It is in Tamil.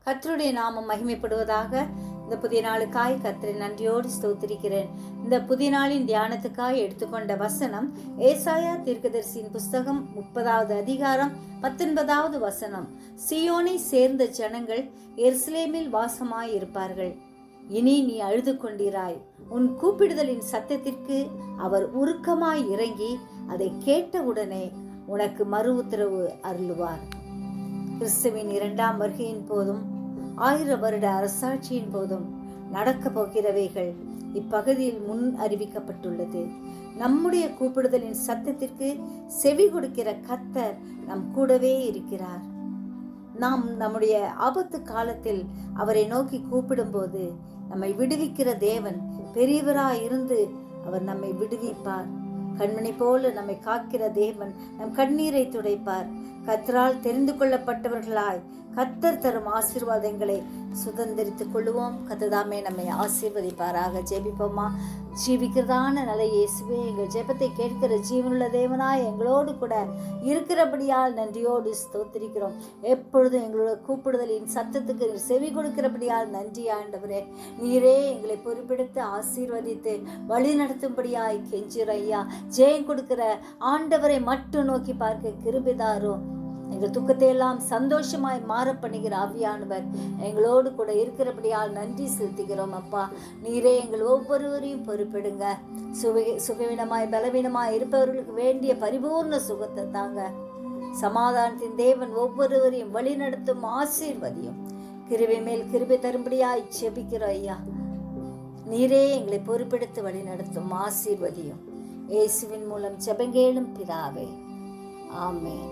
கர்த்தருடைய நாமம் மகிமைப்படுவதாக. இந்த புதிய நாளுக்காய் கர்த்தரை நன்றியோடு ஸ்தோத்திரிக்கிறேன். இந்த புதிய நாளின் தியானத்துக்காய் எடுத்துக்கொண்ட வசனம் ஏசாயா தீர்க்கதரிசியின் புஸ்தகம் 30வது அதிகாரம் 19வது வசனம். சீயோனை சேர்ந்த ஜனங்கள் எருசலேமில் வாசமாய் இருப்பார்கள். இனி நீ அழுது கொண்டிராய். உன் கூப்பிடுதலின் சத்தத்திற்கு அவர் உருக்கமாய் இறங்கி அதை கேட்டவுடனே உனக்கு மறு உத்தரவு அருளுவார். கிறிஸ்துவின் 2ஆம் வருகையின் போதும் 1000 வருட அரசாட்சியின் போதும் நடக்க போகிறவைகள் இப்பகுதியில் முன் அறிவிக்கப்பட்டுள்ளது. நம்முடைய கூப்பிடுதலின் சத்தத்திற்கு செவி கொடுக்கிற கர்த்தர் நம் கூடவே இருக்கிறார். நாம் நம்முடைய ஆபத்து காலத்தில் அவரை நோக்கி கூப்பிடும்போது நம்மை விடுவிக்கிற தேவன் பெரியவராய் இருந்து அவர் நம்மை விடுவிப்பார். கண்மணி போல நம்மை காக்கிற தேவன் நம் கண்ணீரை துடைப்பார். கர்த்தரால் தெரிந்து கொள்ளப்பட்டவர்களாய் கர்த்தர் தரும் ஆசீர்வாதங்களை சுதந்திரித்துக் கொள்ளுவோம். கர்த்ததாமே நம்மை ஆசீர்வதிப்பாராக. ஜெபிப்போமா. ஜீவிக்கிறதான நல்ல இயேசுவே, எங்கள் ஜெபத்தை கேட்கிற ஜீவனுள்ள தேவனாய் எங்களோடு கூட இருக்கிறபடியால் நன்றியோடு ஸ்தோத்திரிக்கிறோம். எப்பொழுதும் எங்களோட கூப்பிடுதலின் சத்தத்துக்கு செவி கொடுக்கிறபடியால் நன்றி ஆண்டவரே. நீரே எங்களை பொறுப்பெடுத்து ஆசீர்வதித்து வழி நடத்தும்படியாய் கெஞ்சுற ஐயா. ஜெயம் கொடுக்கிற ஆண்டவரை மட்டும் நோக்கி பார்க்க கிருபைதாரும். எங்கள் துக்கத்தை எல்லாம் சந்தோஷமாய் மாற பண்ணுகிற ஆவியானவர் எங்களோடு கூட இருக்கிறபடியால் நன்றி செலுத்துகிறோம் அப்பா. நீரே எங்கள் ஒவ்வொருவரையும் பொறுப்பெடுங்க. சுகவீனமாய் பலவீனமாய் இருப்பவர்களுக்கு வேண்டிய பரிபூர்ண சுகத்தை தாங்க. சமாதானத்தின் தேவன் ஒவ்வொருவரையும் வழி நடத்தும் ஆசீர்வதியும். கிருபை மேல் கிருபை தரும்படியாய் செபிக்கிறோம் ஐயா. நீரே எங்களை பொறுப்பெடுத்து வழி நடத்தும் ஆசீர்வதியும். இயேசுவின் மூலம் ஜெபங்கேளும் பிதாவே. ஆமென்.